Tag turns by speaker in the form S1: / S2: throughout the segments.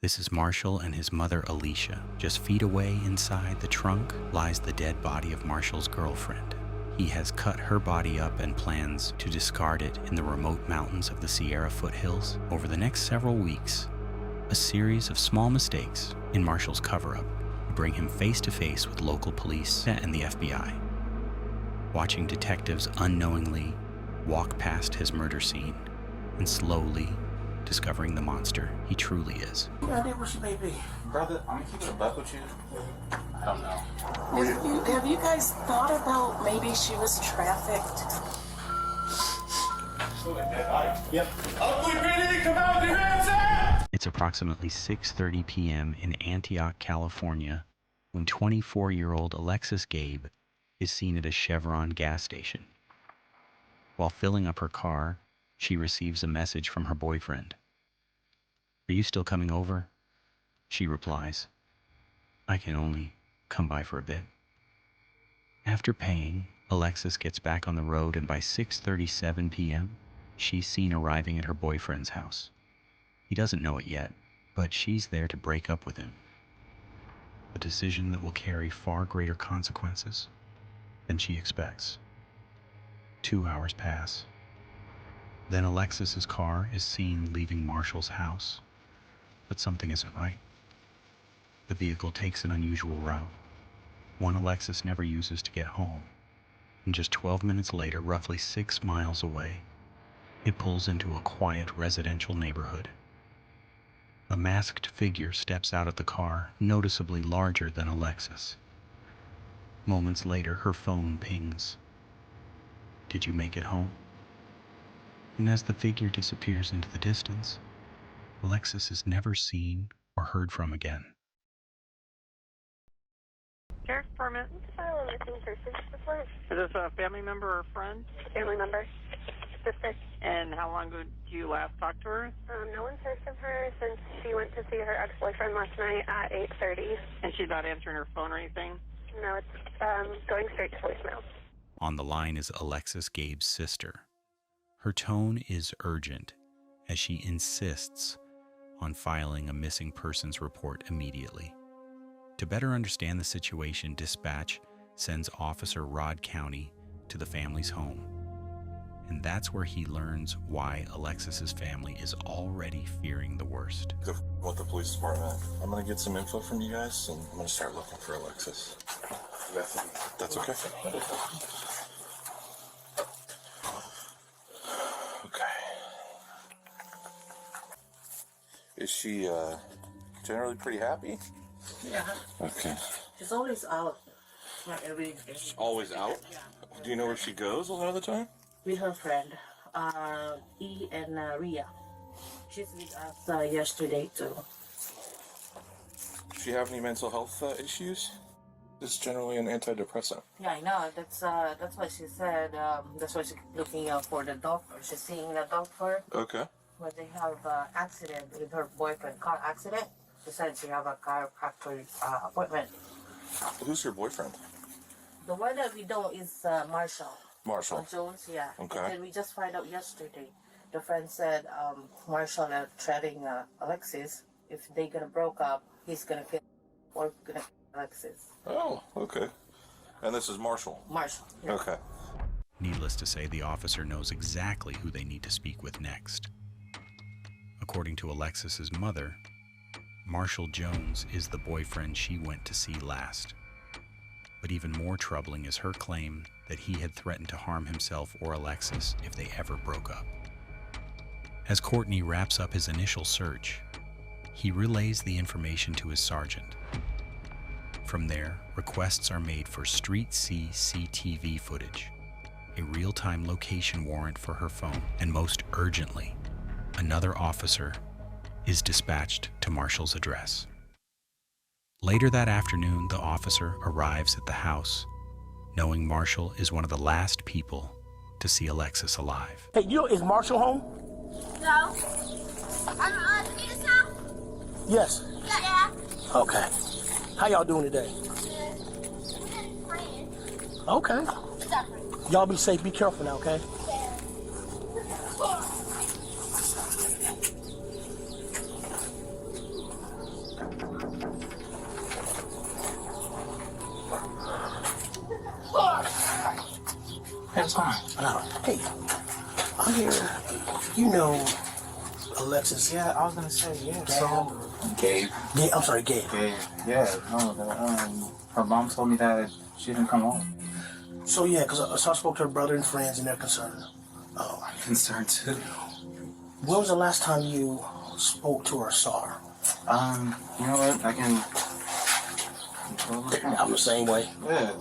S1: This is Marshall and his mother, Alicia. Just feet away inside the trunk lies the dead body of Marshall's girlfriend. He has cut her body up and plans to discard it in the remote mountains of the Sierra foothills. Over the next several weeks, a series of small mistakes in Marshall's cover-up bring him face to face with local police and the FBI. Watching detectives unknowingly walk past his murder scene and slowly discovering the monster he truly is.
S2: Any idea where she may be? Brother, I'm gonna keep it a buck with you. I don't know.
S3: Have you guys thought about maybe she was trafficked?
S2: Yep. UpBody, come out with your hands up!
S1: It's approximately 6:30 p.m. in Antioch, California, when 24-year-old Alexis Gabe is seen at a Chevron gas station. While filling up her car, she receives a message from her boyfriend. "Are you still coming over?" She replies, "I can only come by for a bit." After paying, Alexis gets back on the road, and by 6:37 p.m., she's seen arriving at her boyfriend's house. He doesn't know it yet, but she's there to break up with him. A decision that will carry far greater consequences than she expects. 2 hours pass. Then Alexis's car is seen leaving Marshall's house, but something isn't right. The vehicle takes an unusual route, one Alexis never uses to get home. And just 12 minutes later, roughly 6 miles away, it pulls into a quiet residential neighborhood. A masked figure steps out of the car, noticeably larger than Alexis. Moments later, her phone pings. "Did you make it home?" And as the figure disappears into the distance, Alexis is never seen or heard from again.
S4: Sheriff's Department.
S3: File a missing person report.
S4: Is this a family member or friend?
S3: Family member. Sister.
S4: And how long ago did you last talk to her?
S3: No one's heard from her since she went to see her ex-boyfriend last night at 8:30.
S4: And she's not answering her phone or anything?
S3: No, it's going straight to voicemail.
S1: On the line is Alexis Gabe's sister. Her tone is urgent as she insists on filing a missing persons report immediately. To better understand the situation, dispatch sends Officer Rod County to the family's home. And that's where he learns why Alexis's family is already fearing the worst.
S5: With the police department, I'm gonna get some info from you guys, and I'm gonna start looking for Alexis. That's okay. Okay. Is she generally pretty happy?
S6: Yeah.
S5: Okay.
S6: She's always out. Not every day.
S5: Always out?
S6: Yeah.
S5: Do you know where she goes a lot of the time?
S6: With her friend, E and Ria. She's with us yesterday too.
S5: Does she have any mental health issues? It's generally an antidepressant.
S6: Yeah, I know. That's what she said. That's why she's looking for the doctor. She's seeing the doctor.
S5: Okay.
S6: When they have accident with her boyfriend, car accident. She said she have a chiropractor appointment.
S5: Who's your boyfriend?
S6: The one that we know is Marshall.
S5: Marshall.
S6: Jones, yeah.
S5: Okay.
S6: And then we just find out yesterday. The friend said Marshall threatening Alexis. If they gonna broke up, he's gonna kill or gonna kill Alexis.
S5: Oh, okay. And this is Marshall?
S6: Marshall. Yeah.
S5: Okay.
S1: Needless to say, the officer knows exactly who they need to speak with next. According to Alexis's mother, Marshall Jones is the boyfriend she went to see last. But even more troubling is her claim that he had threatened to harm himself or Alexis if they ever broke up. As Courtney wraps up his initial search, he relays the information to his sergeant. From there, requests are made for street CCTV footage, a real-time location warrant for her phone, and most urgently, another officer is dispatched to Marshall's address. Later that afternoon, the officer arrives at the house, knowing Marshall is one of the last people to see Alexis alive.
S2: Hey, is Marshall home?
S7: No. I'm Anita's house?
S2: Yes.
S7: Yeah.
S2: Okay. How y'all doing today? Okay. Y'all be safe. Be careful now, okay? it's fine.
S8: Hey, I'm here. You know Alexis.
S2: Yeah, I was gonna say, yeah.
S8: Gabe.
S2: Gabe.
S8: I'm sorry, Gabe.
S2: Gabe. Yeah, no, her mom told me that she didn't come home.
S8: So yeah, because I spoke to her brother and friends, and they're concerned.
S2: I'm concerned too.
S8: When was the last time you spoke to her or saw her?
S2: You know what? I can.
S8: I'm the same way.
S2: Yeah.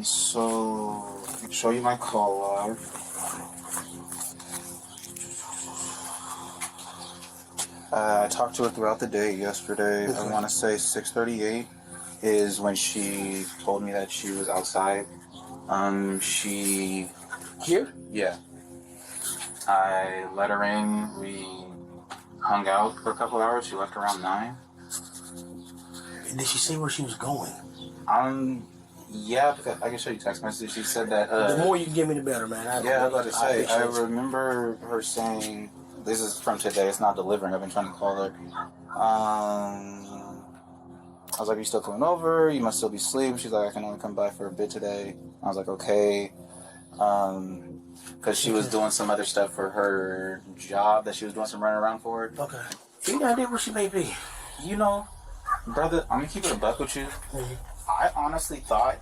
S2: So I can show you my call log. I talked to her throughout the day yesterday. I want to say 6:38 is when she told me that she was outside. She...
S8: Here?
S2: Yeah. I let her in. We hung out for a couple hours. She left around 9.
S8: Did she say where she was going?
S2: Yeah, because I can show you text messages. She said that...
S8: the more you give me, the better, man.
S2: I was about to say, I remember her saying... This is from today. It's not delivering. I've been trying to call her. I was like, are you still coming over? You must still be asleep. She's like, I can only come by for a bit today. I was like, okay. Because she was doing some other stuff for her job that she was doing some running around for.
S8: Okay. Any idea where she may be?
S2: You know, brother, I'm going to keep it a buck with you.
S8: Mm-hmm.
S2: I honestly thought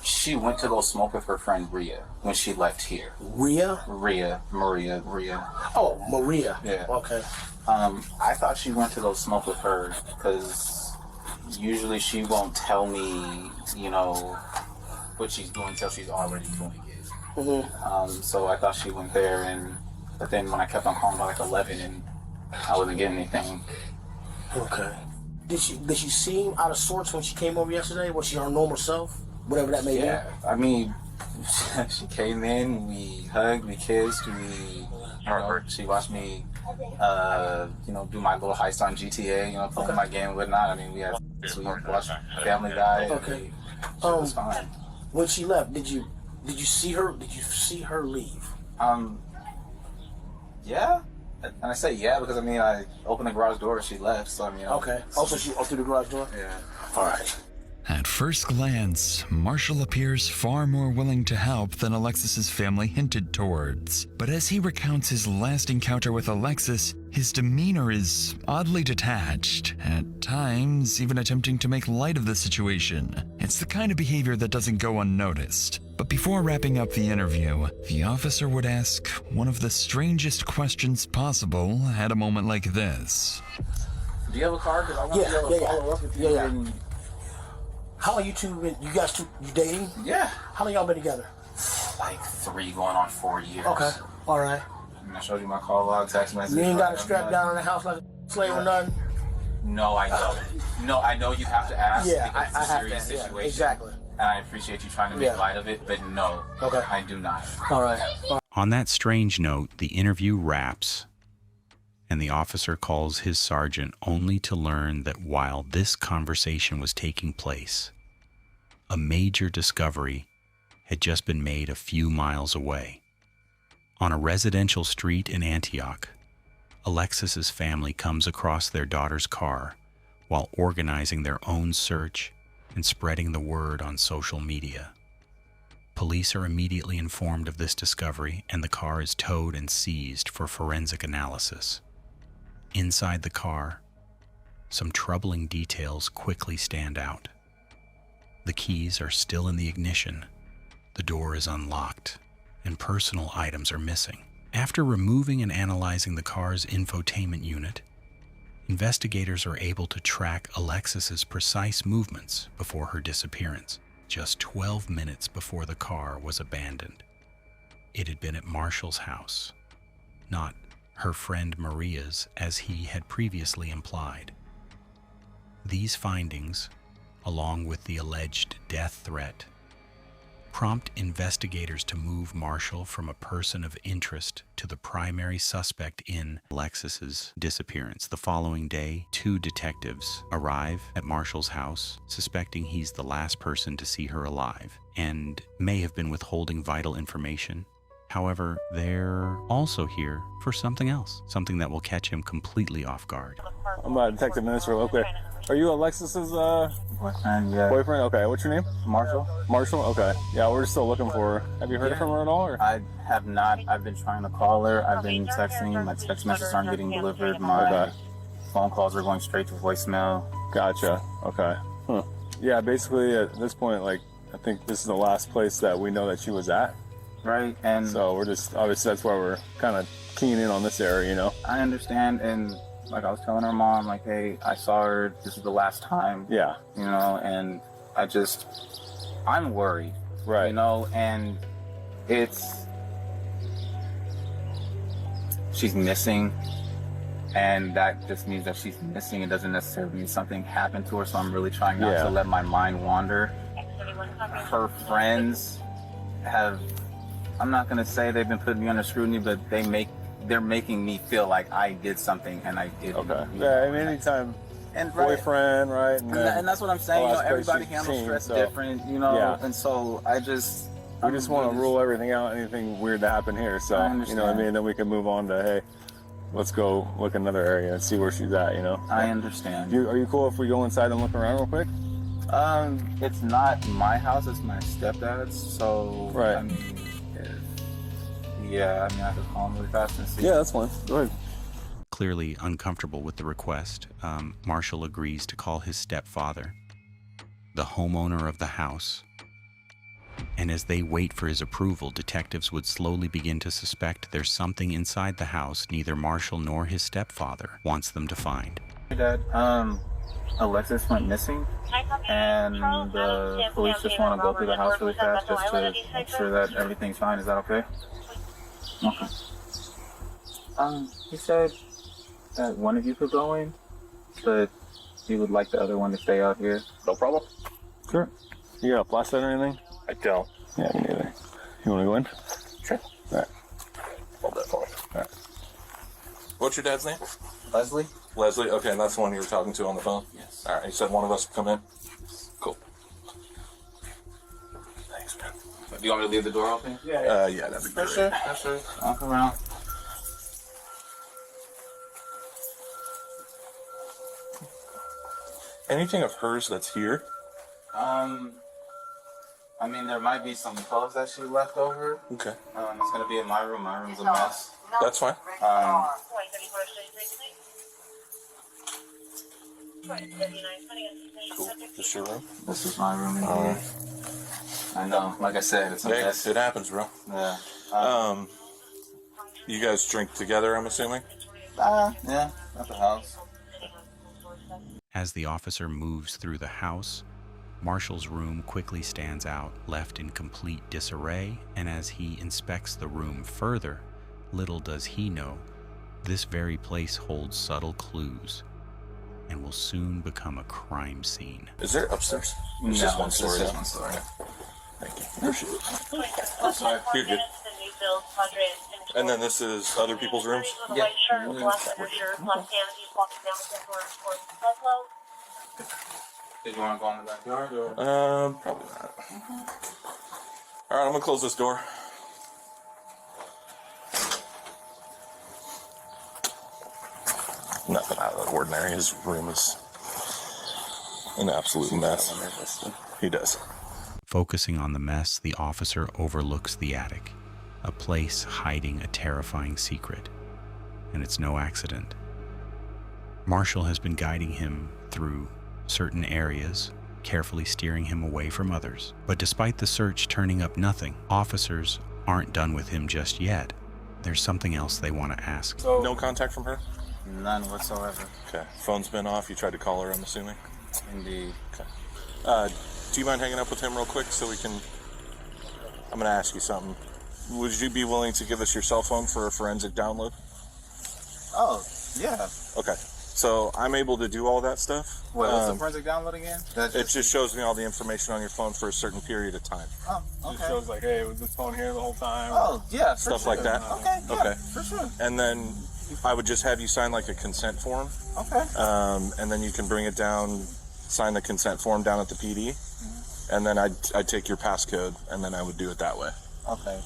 S2: she went to go smoke with her friend Rhea when she left here.
S8: Rhea?
S2: Maria.
S8: Oh, Maria.
S2: Yeah.
S8: Okay.
S2: I thought she went to go smoke with her because usually she won't tell me, you know, what she's doing until she's already doing it.
S8: Mm-hmm.
S2: So I thought she went there, but then when I kept on calling by like 11 and I wasn't getting anything.
S8: Okay. Did she seem out of sorts when she came over yesterday? Was she her normal self? Whatever that may be?
S2: Yeah. I mean, she came in, we hugged, we kissed, she watched me, do my little heist on GTA, playing my game and whatnot. I mean, we watched Family Guy.
S8: Okay.
S2: It was fine.
S8: When she left, did you see her? Did you see her leave?
S2: Yeah. And I say yeah because I opened the garage door and she left. So
S8: Okay. Also, she opened the garage door.
S2: Yeah.
S8: All right.
S9: At first glance, Marshall appears far more willing to help than Alexis's family hinted towards. But as he recounts his last encounter with Alexis, his demeanor is oddly detached, at times even attempting to make light of the situation. It's the kind of behavior that doesn't go unnoticed. But before wrapping up the interview, the officer would ask one of the strangest questions possible at a moment like this.
S2: Do you have a car? Because I want to be able to follow up with you.
S8: Yeah. How long you dating?
S2: Yeah.
S8: How long y'all been together?
S2: Like 3 going on 4 years.
S8: Okay. All right.
S2: And I showed you my call log, text message.
S8: You ain't got a strap down in the house like a slave or nothing?
S2: No, I don't. No, I know you have to ask.
S8: Yeah,
S2: because it's a
S8: have
S2: serious
S8: to.
S2: situation.
S8: Yeah, exactly.
S2: And I appreciate you trying to make light of it, but no.
S8: Okay.
S2: I do not.
S8: All right.
S1: On that strange note, the interview wraps, and the officer calls his sergeant only to learn that while this conversation was taking place, a major discovery had just been made a few miles away. On a residential street in Antioch, Alexis's family comes across their daughter's car while organizing their own search and spreading the word on social media. Police are immediately informed of this discovery, and the car is towed and seized for forensic analysis. Inside the car, some troubling details quickly stand out. The keys are still in the ignition, the door is unlocked, and personal items are missing. After removing and analyzing the car's infotainment unit, investigators are able to track Alexis's precise movements before her disappearance, just 12 minutes before the car was abandoned. It had been at Marshall's house, not her friend Maria's, as he had previously implied. These findings, along with the alleged death threat, prompt investigators to move Marshall from a person of interest to the primary suspect in Alexis's disappearance. The following day, 2 detectives arrive at Marshall's house, suspecting he's the last person to see her alive and may have been withholding vital information. However, they're also here for something else, something that will catch him completely off guard.
S5: I'm a detective minister real quick. Are you Alexis's
S2: Boyfriend, yeah.
S5: boyfriend? Okay, what's your name?
S2: Marshall?
S5: Marshall? Okay. Yeah, we're still looking for her. Have you heard from her at all? Or?
S2: I have not. I've been trying to call her. I've been texting. My text messages aren't getting delivered. My phone calls are going straight to voicemail.
S5: Gotcha. Okay. Huh. Yeah, basically at this point, like, I think this is the last place that we know that she was at.
S2: Right, and
S5: so we're just, obviously that's why we're kind of keying in on this area, you know?
S2: I understand, and like I was telling her mom, like, hey, I saw her, this is the last time.
S5: Yeah.
S2: You know, and I'm worried.
S5: Right.
S2: You know, and she's missing, and that just means that she's missing. It doesn't necessarily mean something happened to her, so I'm really trying not to let my mind wander. Her friends I'm not going to say they've been putting me under scrutiny, but they're making me feel like I did something and I didn't.
S5: Okay. Yeah, I mean, anytime
S2: and
S5: boyfriend, right?
S2: And that's what I'm saying. You know, everybody handles stress different, you know, and so we just
S5: want to rule everything out, anything weird to happen here. So, you know what I mean? Then we can move on to, hey, let's go look another area and see where she's at, you know?
S2: I understand.
S5: Are you cool if we go inside and look around real quick?
S2: It's not my house, it's my stepdad's, so,
S5: right.
S2: I mean, I could call him really fast and see.
S5: Yeah, that's fine. Go ahead.
S1: Clearly uncomfortable with the request, Marshall agrees to call his stepfather, the homeowner of the house. And as they wait for his approval, detectives would slowly begin to suspect there's something inside the house neither Marshall nor his stepfather wants them to find.
S2: Hey, Dad, Alexis went missing, and the police just want to go through the house really fast just to make sure that everything's fine. Is that okay? Okay. He said that one of you could go in, but he would like the other one to stay out here.
S5: No problem. Sure. You got a flashlight or anything?
S10: I don't.
S5: Yeah, me neither. You want to go in?
S10: Sure.
S5: All right.
S10: Hold that for me.
S5: All right.
S10: What's your dad's name?
S2: Leslie.
S10: Leslie? Okay, and that's the one you were talking to on the phone?
S2: Yes.
S10: All right, you said one of us would come in? Cool. Thanks, man.
S2: Do you want me to leave the door open?
S10: Yeah, that'd be great.
S2: For sure. I'll come around.
S10: Anything of hers that's here?
S2: I mean, there might be some clothes that she left over.
S10: Okay.
S2: It's gonna be in my room. My room's a mess.
S10: That's fine. Cool. This your room?
S2: This is my room in here. I know. Like I said, it's a mess.
S10: It happens, bro.
S2: Yeah.
S10: You guys drink together, I'm assuming?
S2: Yeah, at the house.
S1: As the officer moves through the house, Marshall's room quickly stands out, left in complete disarray, and as he inspects the room further, little does he know, this very place holds subtle clues and will soon become a crime scene.
S10: Is there upstairs? It's just one story.
S2: Just one story.
S10: Thank you. Appreciate it.
S2: I'm sorry.
S10: You're good. And then this is other people's rooms?
S2: Yeah. Did you want to go in the backyard or?
S10: Probably not. All right, I'm gonna close this door. Nothing out of the ordinary. His room is an absolute mess. He does.
S1: Focusing on the mess, the officer overlooks the attic, a place hiding a terrifying secret. And it's no accident. Marshall has been guiding him through certain areas, carefully steering him away from others. But despite the search turning up nothing, officers aren't done with him just yet. There's something else they want to ask.
S10: So, no contact from her?
S2: None whatsoever.
S10: Okay. Phone's been off. You tried to call her, I'm assuming?
S2: Indeed.
S10: Okay. Do you mind hanging up with him real quick so we can... I'm going to ask you something. Would you be willing to give us your cell phone for a forensic download?
S2: Oh, yeah.
S10: Okay. So I'm able to do all that stuff.
S2: What's the forensic download again?
S10: It just shows me all the information on your phone for a certain period of time.
S2: Oh, okay.
S5: It shows like, hey, was this phone here the whole time?
S2: Oh, yeah,
S10: stuff like that.
S2: Okay, yeah,
S10: okay,
S2: for sure.
S10: And then I would just have you sign like a consent form.
S2: Okay.
S10: And then you can bring it down, sign the consent form down at the PD, and then I'd take your passcode, and then I would do it that way.
S2: Okay.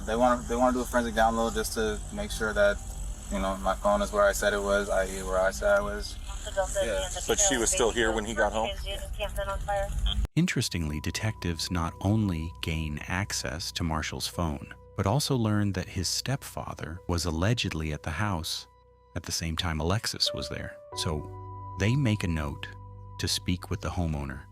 S2: They want to do a forensic download just to make sure that, you know, my phone is where I said it was, i.e. where I said I was.
S10: Yeah. But she was still here when he got home?
S1: Interestingly, detectives not only gain access to Marshall's phone, but also learn that his stepfather was allegedly at the house at the same time Alexis was there. So they make a note to speak with the homeowner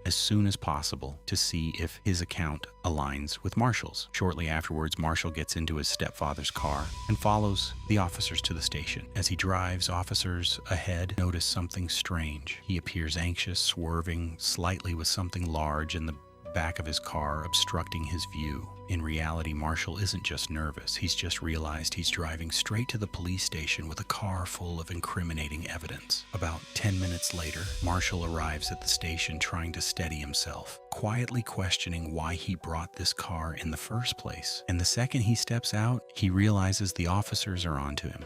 S1: as soon as possible to see if his account aligns with Marshall's. Shortly afterwards, Marshall gets into his stepfather's car and follows the officers to the station. As he drives, officers ahead notice something strange. He appears anxious, swerving slightly with something large in the back of his car obstructing his view. In reality, Marshall isn't just nervous. He's just realized he's driving straight to the police station with a car full of incriminating evidence. About 10 minutes later, Marshall arrives at the station trying to steady himself, quietly questioning why he brought this car in the first place. And the second he steps out, he realizes the officers are onto him.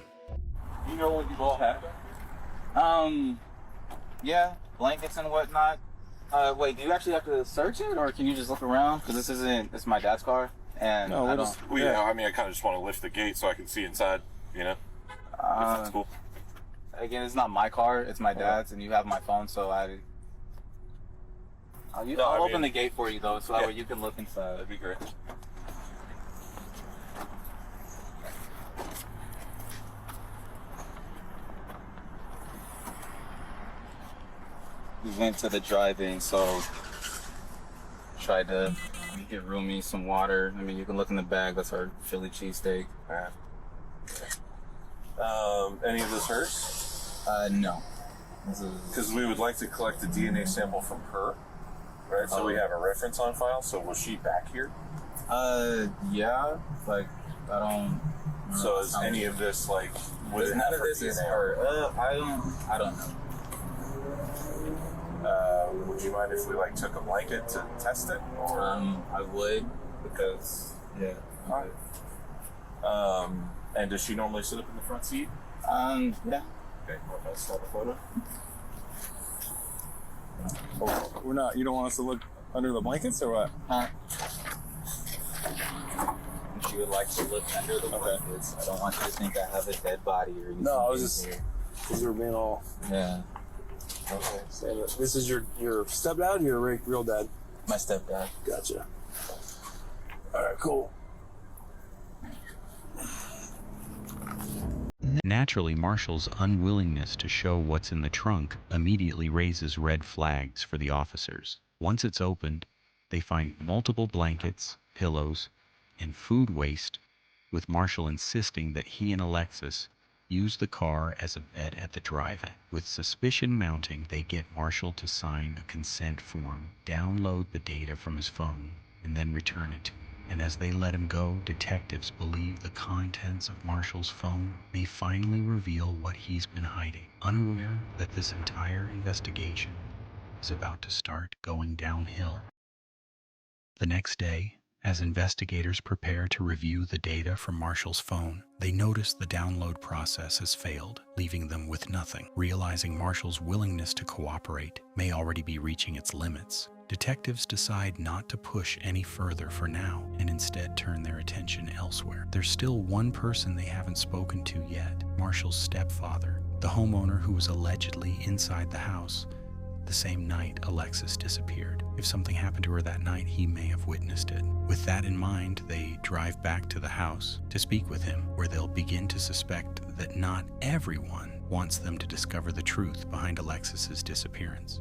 S2: You know what you all happened? Yeah, blankets and whatnot. Wait, do you actually have to search it, or can you just look around? Because it's my dad's car, and
S10: no, I don't. Well, yeah, I mean, I kind of just want to lift the gate so I can see inside, you know? If that's cool.
S2: Again, it's not my car, it's my dad's, and you have my phone, so I'll open the gate for you, though, so that way you can look inside.
S10: That'd be great.
S2: We went to the drive-in, so tried to get Rumi some water. I mean, you can look in the bag. That's our Philly cheesesteak.
S10: Any of this hers?
S2: No.
S10: Because we would like to collect the DNA sample from her, right? So we have a reference on file. So was she back here?
S2: Yeah. Like, I don't.
S10: So is any of this like? Was
S2: None of this is her. I don't know.
S10: Would you mind if we like took a blanket to test it? Or?
S2: I would, because yeah.
S10: And does she normally sit up in the front seat?
S2: Yeah.
S10: Okay, well, let's start the photo.
S5: Oh, we're not. You don't want us to look under the blankets or what?
S2: She would like to look under the blankets. I don't want you to think I have a dead body or anything.
S5: No, I was just because you're being all.
S2: Yeah.
S5: Okay. So this is your stepdad or your real dad?
S2: My stepdad.
S5: Gotcha. All right, cool.
S1: Naturally, Marshall's unwillingness to show what's in the trunk immediately raises red flags for the officers. Once it's opened, they find multiple blankets, pillows, and food waste, with Marshall insisting that he and Alexis use the car as a bed at the drive-in. With suspicion mounting, they get Marshall to sign a consent form, download the data from his phone, and then return it to him. And as they let him go, detectives believe the contents of Marshall's phone may finally reveal what he's been hiding, unaware that this entire investigation is about to start going downhill. The next day, as investigators prepare to review the data from Marshall's phone, they notice the download process has failed, leaving them with nothing. Realizing Marshall's willingness to cooperate may already be reaching its limits, detectives decide not to push any further for now and instead turn their attention elsewhere. There's still one person they haven't spoken to yet, Marshall's stepfather, the homeowner who was allegedly inside the house the same night Alexis disappeared. If something happened to her that night, he may have witnessed it. With that in mind, they drive back to the house to speak with him, where they'll begin to suspect that not everyone wants them to discover the truth behind Alexis's disappearance.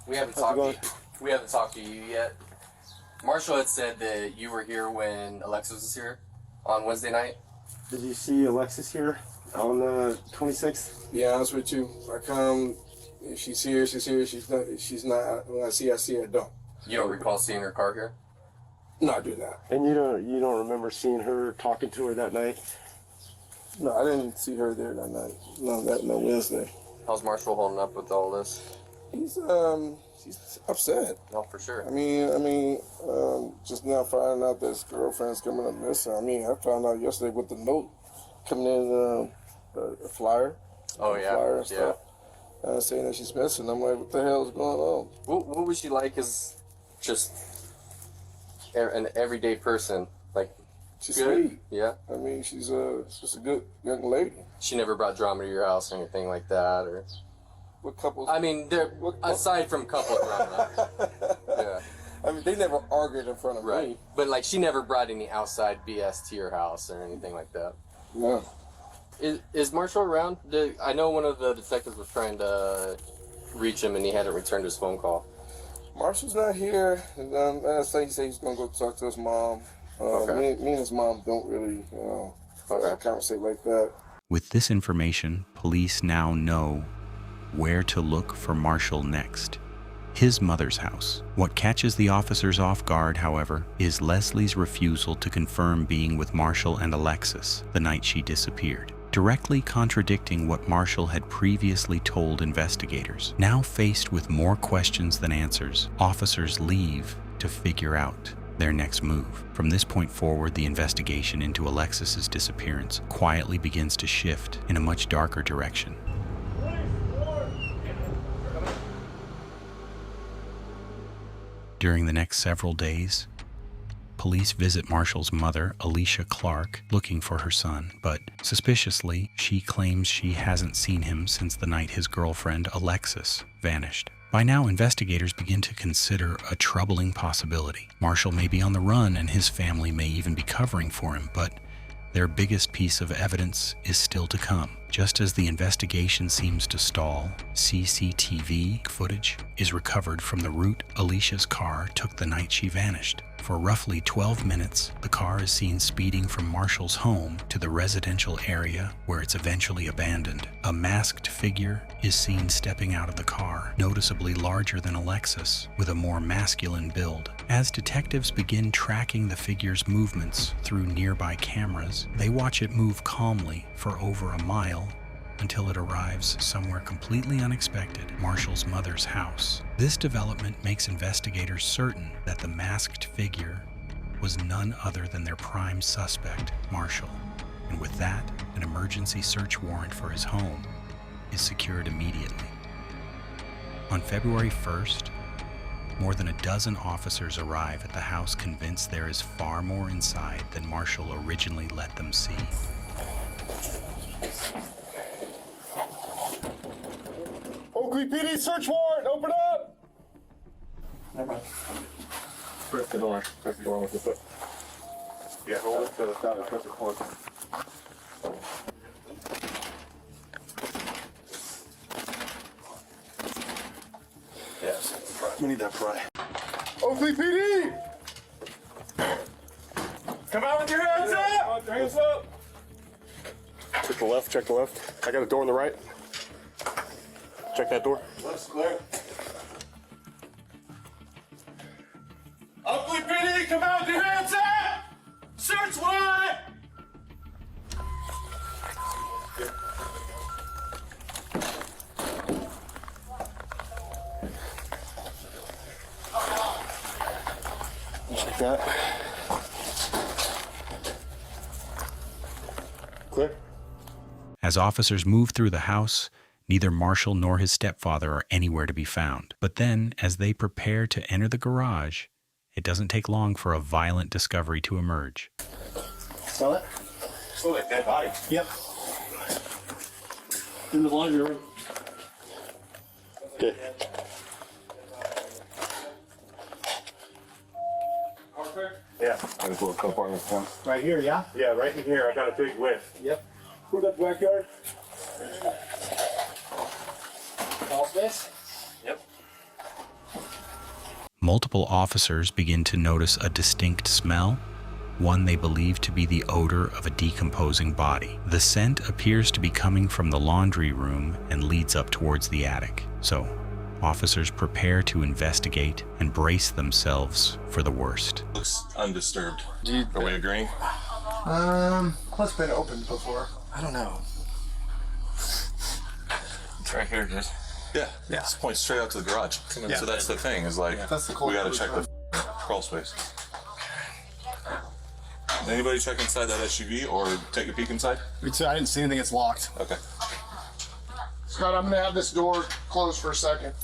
S11: We haven't talked to you yet. Marshall had said that you were here when Alexis was here on Wednesday night.
S12: Did you see Alexis here on the 26th?
S13: Yeah, honest with you. I come, if she's here, she's here. She's not. When I see her, I don't.
S11: You don't recall seeing her car here?
S13: No, I do not.
S12: And you don't remember seeing her, talking to her that night?
S13: No, I didn't see her there that night. No Wednesday.
S11: How's Marshall holding up with all this?
S13: He's upset.
S11: No, for sure.
S13: I mean, just now finding out that his girlfriend's coming up missing. I mean, I found out yesterday with the note coming in, a flyer.
S11: Oh, yeah.
S13: Flyer and stuff. Saying that she's missing. I'm like, what the hell is going on?
S11: What was she like as just an everyday person? Like,
S13: she's
S11: good?
S13: sweet.
S11: Yeah.
S13: I mean, she's just a good young lady.
S11: She never brought drama to your house or anything like that, or.
S13: What couples?
S11: I mean, aside from couple drama. Yeah.
S13: I mean, they never argued in front of me.
S11: But like, she never brought any outside BS to your house or anything like that.
S13: No.
S11: Is Marshall around? I know one of the detectives was trying to reach him and he hadn't returned his phone call.
S13: Marshall's not here. And last night he said he's gonna go talk to his mom. Me and his mom don't really, conversate like that.
S1: With this information, police now know where to look for Marshall next. His mother's house. What catches the officers off guard, however, is Leslie's refusal to confirm being with Marshall and Alexis the night she disappeared, directly contradicting what Marshall had previously told investigators. Now faced with more questions than answers, officers leave to figure out their next move. From this point forward, the investigation into Alexis's disappearance quietly begins to shift in a much darker direction. During the next several days, police visit Marshall's mother, Alicia Clark, looking for her son, but suspiciously, she claims she hasn't seen him since the night his girlfriend, Alexis, vanished. By now, investigators begin to consider a troubling possibility. Marshall may be on the run and his family may even be covering for him, but their biggest piece of evidence is still to come. Just as the investigation seems to stall, CCTV footage is recovered from the route Alicia's car took the night she vanished. For roughly 12 minutes, the car is seen speeding from Marshall's home to the residential area where it's eventually abandoned. A masked figure is seen stepping out of the car, noticeably larger than Alexis, with a more masculine build. As detectives begin tracking the figure's movements through nearby cameras, they watch it move calmly for over a mile until it arrives somewhere completely unexpected, Marshall's mother's house. This development makes investigators certain that the masked figure was none other than their prime suspect, Marshall. And with that, an emergency search warrant for his home is secured immediately. On February 1st, more than a dozen officers arrive at the house convinced there is far more inside than Marshall originally let them see.
S13: Oakley PD search warrant, open up!
S5: Never mind. Press the door with your foot. Yeah, hold it to the side and press it close. Yes, we need that pry.
S13: Oakley PD!
S5: Come out with your hands up! Hands up! Check the left, check the left. I got a door on the right. Check that door.
S13: Left's clear.
S5: Oakley PD, come out with your hands up! Search warrant! Check that. Clear.
S1: As officers move through the house, neither Marshall nor his stepfather are anywhere to be found. But then, as they prepare to enter the garage, it doesn't take long for a violent discovery to emerge.
S5: Smell it? Smell like dead body. Yep. In the laundry room. Okay. Yeah. I just will come on this one.
S8: Right here, yeah?
S5: Yeah, right in here. I got a big whiff.
S8: Yep.
S5: Who that backyard?
S8: All space?
S5: Yep.
S1: Multiple officers begin to notice a distinct smell, one they believe to be the odor of a decomposing body. The scent appears to be coming from the laundry room and leads up towards the attic. So, officers prepare to investigate and brace themselves for the worst.
S10: Looks undisturbed. Are we agreeing?
S8: It's been opened before. I don't know.
S10: It's right here, dude. Yeah. It's points straight out to the garage.
S8: Yeah.
S10: So that's the thing, is like,
S8: That's the
S10: we gotta check the crawl space. Anybody check inside that SUV or take a peek inside?
S8: I didn't see anything. It's locked.
S10: Okay.
S13: Scott, I'm gonna have this door closed for a second.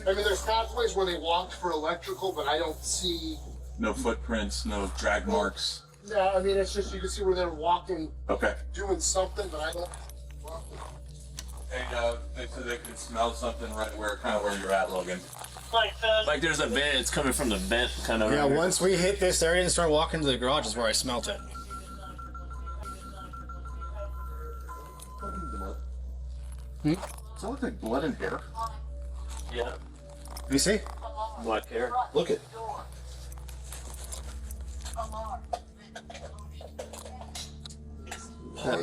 S13: I mean, there's pathways where they walked for electrical, but I don't see.
S10: No footprints, no drag marks.
S13: Yeah, I mean, it's just you can see where they're walking,
S10: Okay.
S13: doing something, but I don't.
S10: And they said they could smell something right where you're at, Logan.
S8: Like there's a vent. It's coming from the vent, kind of.
S14: Yeah. Once we hit this area and start walking to the garage, is where I smelt it.
S10: Does that look like blood and hair?
S8: Yeah.
S14: Let me see.
S8: Black hair.
S14: Look it.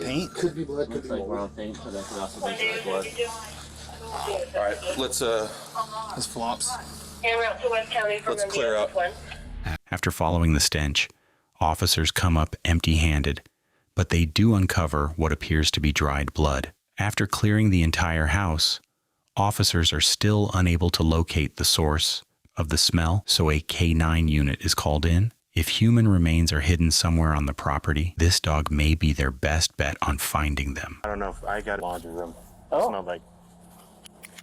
S14: Paint?
S13: Could be blood, could
S8: Looks
S13: be
S8: like
S13: blood.
S8: brown paint, but that could also be blood.
S10: All right, let's
S14: This flops.
S10: let's clear up.
S1: After following the stench, officers come up empty-handed, but they do uncover what appears to be dried blood. After clearing the entire house, officers are still unable to locate the source of the smell, so a K9 unit is called in. If human remains are hidden somewhere on the property, this dog may be their best bet on finding them.
S5: I don't know if I got a laundry room.
S6: Oh.
S5: It smelled like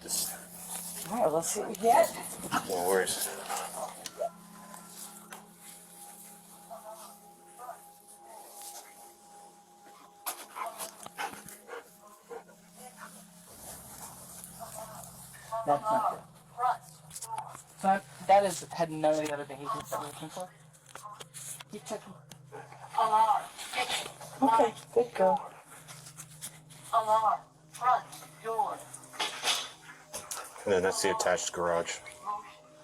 S5: just.
S6: All right, let's see what we get.
S5: No worries.
S6: That's not good. So that had none of the other behaviors that we're looking for. Keep checking. Okay, good girl.
S5: And then that's the attached garage.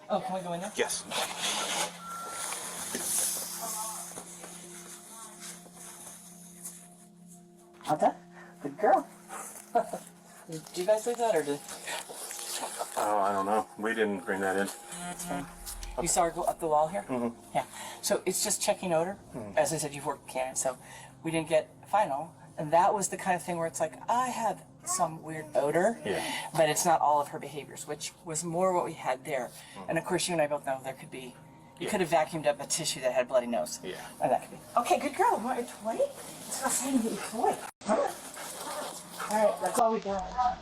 S6: Oh, can we go in there?
S5: Yes.
S6: Okay, good girl. Did you guys leave that or did?
S5: Oh, I don't know. We didn't bring that in.
S6: That's fine. You saw her go up the wall here?
S5: Mm-hmm.
S6: Yeah. So it's just checking odor. As I said, you've worked Canon, so we didn't get final. And that was the kind of thing where it's like, I have some weird odor, but it's not all of her behaviors, which was more what we had there. And of course, you and I both know there could be, you could have vacuumed up a tissue that had a bloody nose.
S5: Yeah.
S6: And that could be. Okay, good girl. Want your toy? It's not saying to get your toy. All right, that's all we got.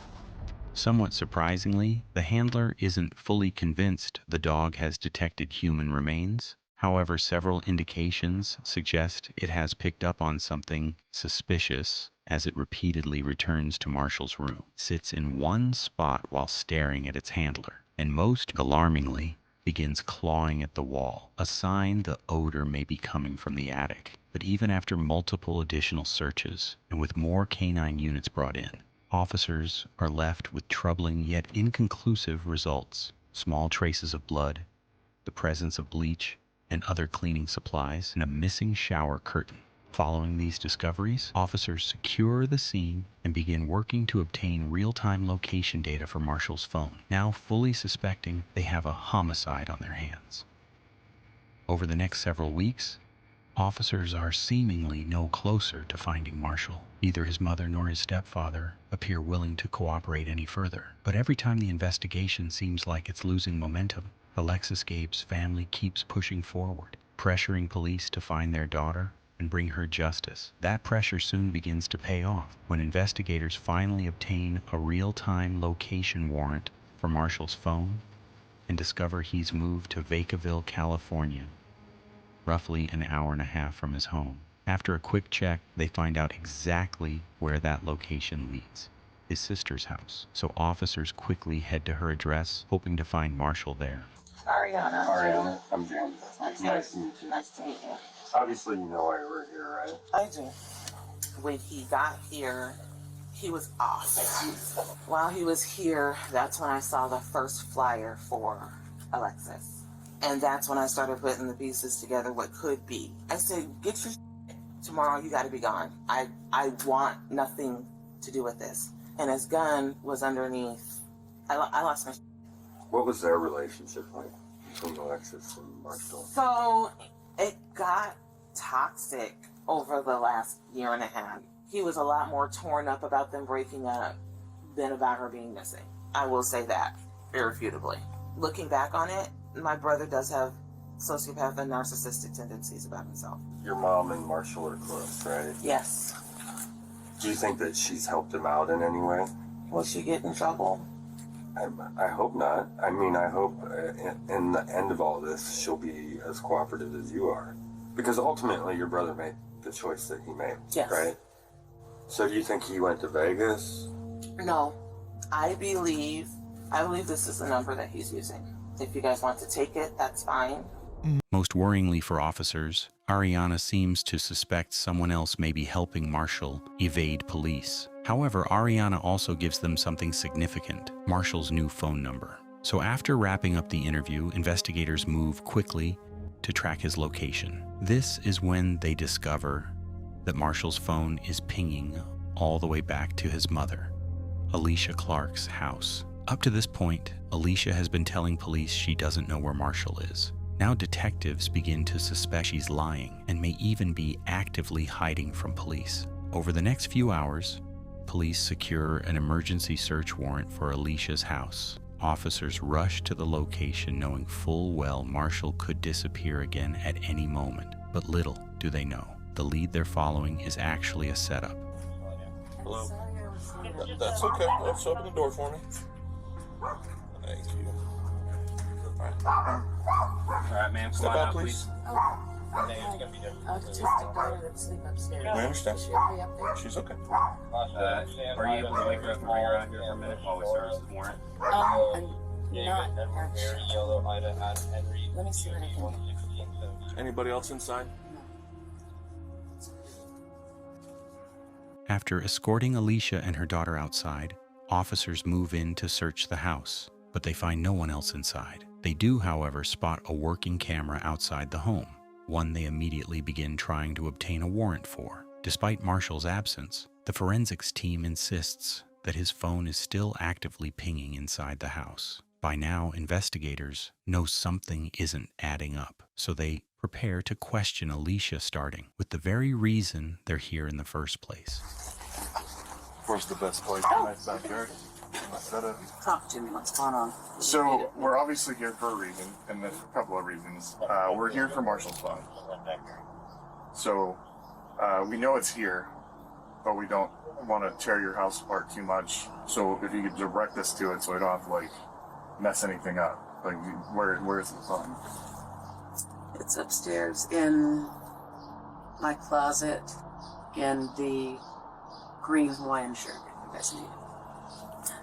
S1: Somewhat surprisingly, the handler isn't fully convinced the dog has detected human remains. However, several indications suggest it has picked up on something suspicious as it repeatedly returns to Marshall's room, sits in one spot while staring at its handler, and most alarmingly, begins clawing at the wall, a sign the odor may be coming from the attic. But even after multiple additional searches, and with more canine units brought in, officers are left with troubling yet inconclusive results. Small traces of blood, the presence of bleach and other cleaning supplies, and a missing shower curtain. Following these discoveries, officers secure the scene and begin working to obtain real-time location data for Marshall's phone, now fully suspecting they have a homicide on their hands. Over the next several weeks, officers are seemingly no closer to finding Marshall. Neither his mother nor his stepfather appear willing to cooperate any further. But every time the investigation seems like it's losing momentum, Alexis Gabe's family keeps pushing forward, pressuring police to find their daughter and bring her justice. That pressure soon begins to pay off when investigators finally obtain a real-time location warrant for Marshall's phone and discover he's moved to Vacaville, California, roughly an hour and a half from his home. After a quick check, they find out exactly where that location leads, his sister's house. So officers quickly head to her address, hoping to find Marshall there.
S13: Ariana, I'm James. Nice to meet you.
S6: Nice to meet you.
S13: Obviously, you know why we're here, right?
S6: I do. When he got here, he was off. While he was here, that's when I saw the first flyer for Alexis. And that's when I started putting the pieces together, what could be. I said, get your tomorrow, you gotta be gone. I want nothing to do with this. And his gun was underneath. I lost my.
S12: What was their relationship like between Alexis and Marshall?
S6: So it got toxic over the last year and a half. He was a lot more torn up about them breaking up than about her being missing. I will say that, irrefutably. Looking back on it, my brother does have sociopath and narcissistic tendencies about himself.
S12: Your mom and Marshall are close, right?
S6: Yes.
S12: Do you think that she's helped him out in any way?
S6: Will she get in trouble?
S12: I hope not. I mean, I hope in the end of all this, she'll be as cooperative as you are. Because ultimately, your brother made the choice that he made,
S6: Yes.
S12: right? So do you think he went to Vegas?
S6: No, I believe this is the number that he's using. If you guys want to take it, that's fine.
S1: Most worryingly for officers, Ariana seems to suspect someone else may be helping Marshall evade police. However, Ariana also gives them something significant, Marshall's new phone number. So after wrapping up the interview, investigators move quickly to track his location. This is when they discover that Marshall's phone is pinging all the way back to his mother, Alicia Clark's house. Up to this point, Alicia has been telling police she doesn't know where Marshall is. Now detectives begin to suspect she's lying and may even be actively hiding from police. Over the next few hours, police secure an emergency search warrant for Alicia's house. Officers rush to the location knowing full well Marshall could disappear again at any moment. But little do they know, the lead they're following is actually a setup.
S10: Hello? That's okay. Let's open the door for me. Thank you.
S2: Alright, ma'am.
S10: Step out, please.
S6: Autistic daughter that sleep upstairs.
S10: We understand.
S6: She'll be up there.
S10: She's okay.
S2: Are you able to wake her up and bring her out here for a minute while we search this warrant?
S6: I'm not actually. Let me see what I can do.
S10: Anybody else inside?
S1: After escorting Alicia and her daughter outside, officers move in to search the house, but they find no one else inside. They do, however, spot a working camera outside the home, one they immediately begin trying to obtain a warrant for. Despite Marshall's absence, the forensics team insists that his phone is still actively pinging inside the house. By now, investigators know something isn't adding up, so they prepare to question Alicia, starting with the very reason they're here in the first place.
S15: Where's the best place? Nice backyard.
S6: Talk to me. What's going on?
S15: So we're obviously here for a reason, and there's a couple of reasons. We're here for Marshall's phone. So we know it's here, but we don't want to tear your house apart too much. So if you could direct us to it, so we don't have to like mess anything up. Like where is the phone?
S6: It's upstairs in my closet in the green Hawaiian shirt if you guys need it.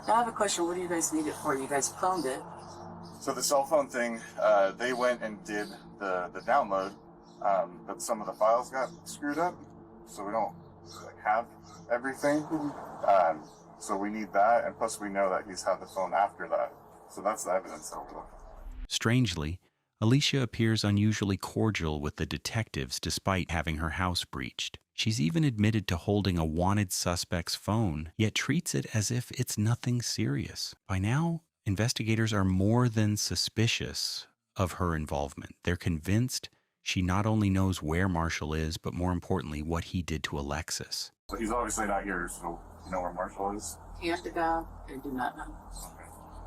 S6: Now I have a question. What do you guys need it for? You guys cloned it.
S15: So the cell phone thing, they went and did the download, but some of the files got screwed up, so we don't like, have everything. So we need that, and plus we know that he's had the phone after that. So that's the evidence that we're looking for.
S1: Strangely, Alicia appears unusually cordial with the detectives despite having her house breached. She's even admitted to holding a wanted suspect's phone, yet treats it as if it's nothing serious. By now, investigators are more than suspicious of her involvement. They're convinced she not only knows where Marshall is, but more importantly, what he did to Alexis.
S15: So he's obviously not here, so you know where Marshall is?
S6: Hand to God, I do not know.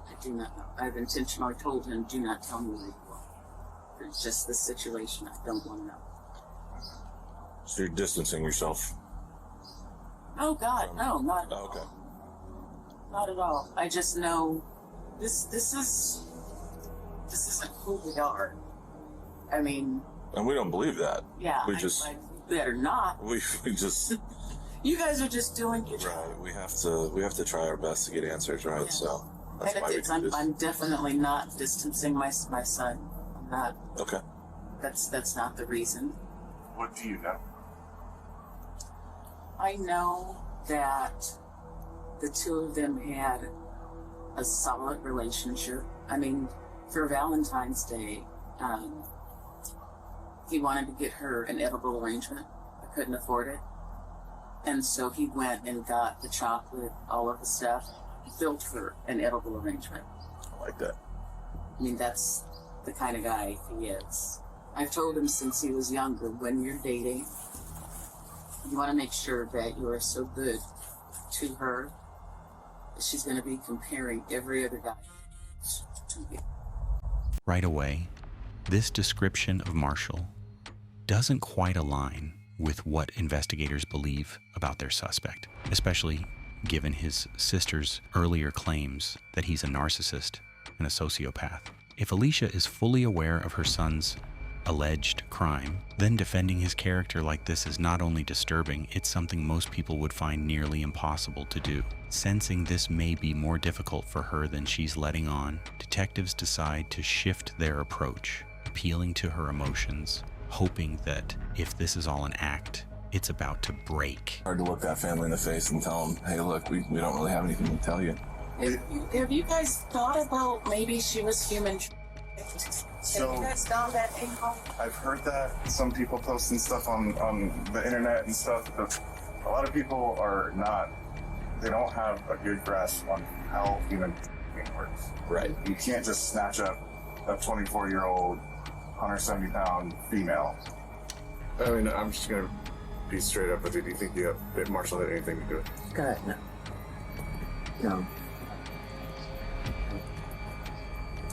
S6: I do not know. I've intentionally told him, do not tell me where you are. It's just the situation. I don't want to know.
S10: So you're distancing yourself?
S6: Oh God, no, not.
S10: Oh, okay.
S6: Not at all. I just know this isn't who we are. I mean.
S10: And we don't believe that.
S6: Yeah.
S10: We just.
S6: I better not.
S10: We just.
S6: You guys are just doing your job.
S10: Right. We have to try our best to get answers right. Yeah. So that's why we do this.
S6: I'm definitely not distancing my son. I'm not.
S10: Okay.
S6: That's not the reason.
S15: What do you know?
S6: I know that the two of them had a solid relationship. I mean, for Valentine's Day, he wanted to get her an edible arrangement. I couldn't afford it. And so he went and got the chocolate, all of the stuff, built her an edible arrangement.
S10: I like that.
S6: I mean, that's the kind of guy he is. I've told him since he was younger, when you're dating, you want to make sure that you are so good to her that she's going to be comparing every other guy to you.
S1: Right away, this description of Marshall doesn't quite align with what investigators believe about their suspect, especially given his sister's earlier claims that he's a narcissist and a sociopath. If Alicia is fully aware of her son's alleged crime, then defending his character like this is not only disturbing, it's something most people would find nearly impossible to do. Sensing this may be more difficult for her than she's letting on, detectives decide to shift their approach, appealing to her emotions, hoping that if this is all an act, it's about to break.
S16: Hard to look that family in the face and tell them, hey, look, we don't really have anything to tell you.
S6: Have you guys thought about maybe she was human?
S15: So,
S6: have you guys found that info?
S15: I've heard that some people posting stuff on the internet and stuff, but a lot of people are not, they don't have a good grasp on how human works.
S11: Right.
S15: You can't just snatch up a 24-year-old, 170-pound female. I mean, I'm just going to be straight up with you. Do you think that Marshall had anything to do with it?
S6: God, no. No.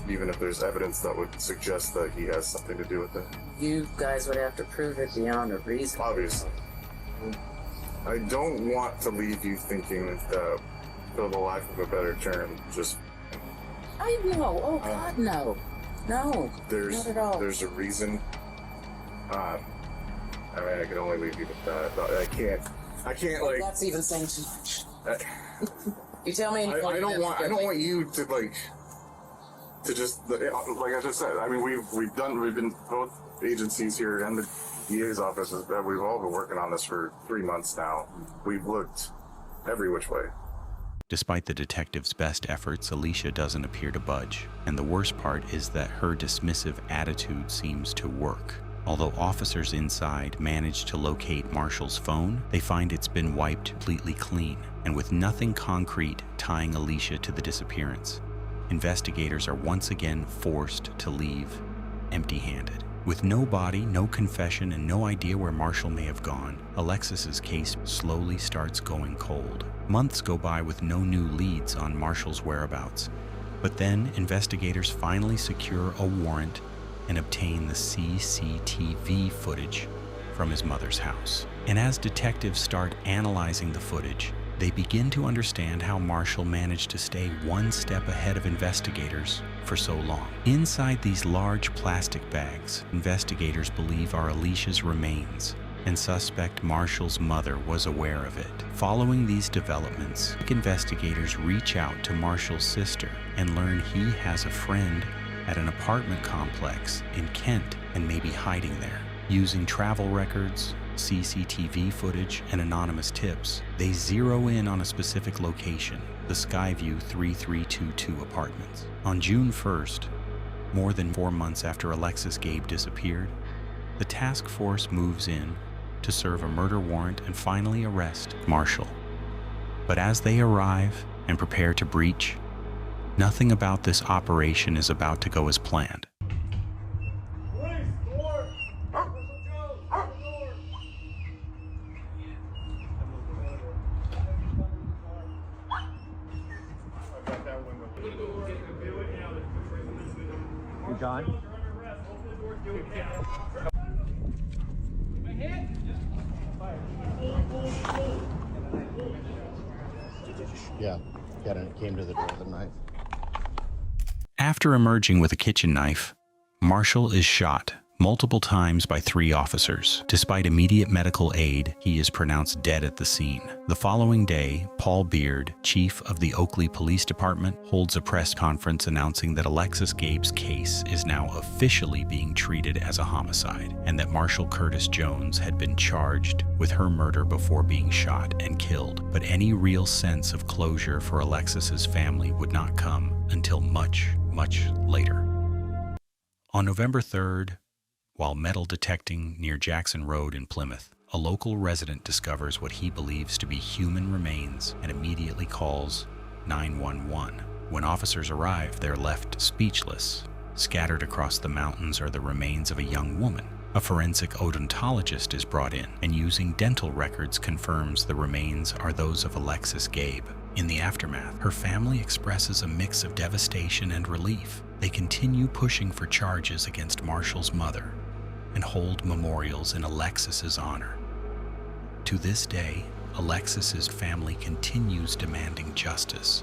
S15: Even if there's evidence that would suggest that he has something to do with it?
S6: You guys would have to prove it beyond a reason.
S15: Obviously. I don't want to leave you thinking that, for the lack of a better term, just...
S6: I know. Oh, God, no. No, not at all.
S15: There's a reason. I mean, I can only leave you with that. I can't like...
S6: That's even saying too much. You tell me...
S15: I don't want you to, like... To just, like I just said, I mean, we've been, both agencies here and the DA's office, we've all been working on this for 3 months now. We've looked every which way.
S1: Despite the detective's best efforts, Alicia doesn't appear to budge, and the worst part is that her dismissive attitude seems to work. Although officers inside manage to locate Marshall's phone, they find it's been wiped completely clean, and with nothing concrete tying Alicia to the disappearance. Investigators are once again forced to leave empty-handed. With no body, no confession, and no idea where Marshall may have gone, Alexis's case slowly starts going cold. Months go by with no new leads on Marshall's whereabouts. But then, investigators finally secure a warrant and obtain the CCTV footage from his mother's house. And as detectives start analyzing the footage, they begin to understand how Marshall managed to stay one step ahead of investigators for so long. Inside these large plastic bags, investigators believe are Alicia's remains, and suspect Marshall's mother was aware of it. Following these developments, investigators reach out to Marshall's sister and learn he has a friend at an apartment complex in Kent and may be hiding there. Using travel records, CCTV footage, and anonymous tips, they zero in on a specific location, the Skyview 3322 apartments. On June 1st, more than 4 months after Alexis Gabe disappeared, the task force moves in to serve a murder warrant and finally arrest Marshall. But as they arrive and prepare to breach, nothing about this operation is about to go as planned.
S17: You gone? Yeah, came to the door with a knife.
S1: After emerging with a kitchen knife, Marshall is shot multiple times by 3 officers. Despite immediate medical aid, he is pronounced dead at the scene. The following day, Paul Beard, chief of the Oakley Police Department, holds a press conference announcing that Alexis Gabe's case is now officially being treated as a homicide, and that Marshall Curtis Jones had been charged with her murder before being shot and killed. But any real sense of closure for Alexis's family would not come until much, much later. On November 3rd, while metal detecting near Jackson Road in Plymouth, a local resident discovers what he believes to be human remains and immediately calls 911. When officers arrive, they're left speechless. Scattered across the mountains are the remains of a young woman. A forensic odontologist is brought in and using dental records confirms the remains are those of Alexis Gabe. In the aftermath, her family expresses a mix of devastation and relief. They continue pushing for charges against Marshall's mother and hold memorials in Alexis's honor. To this day, Alexis's family continues demanding justice.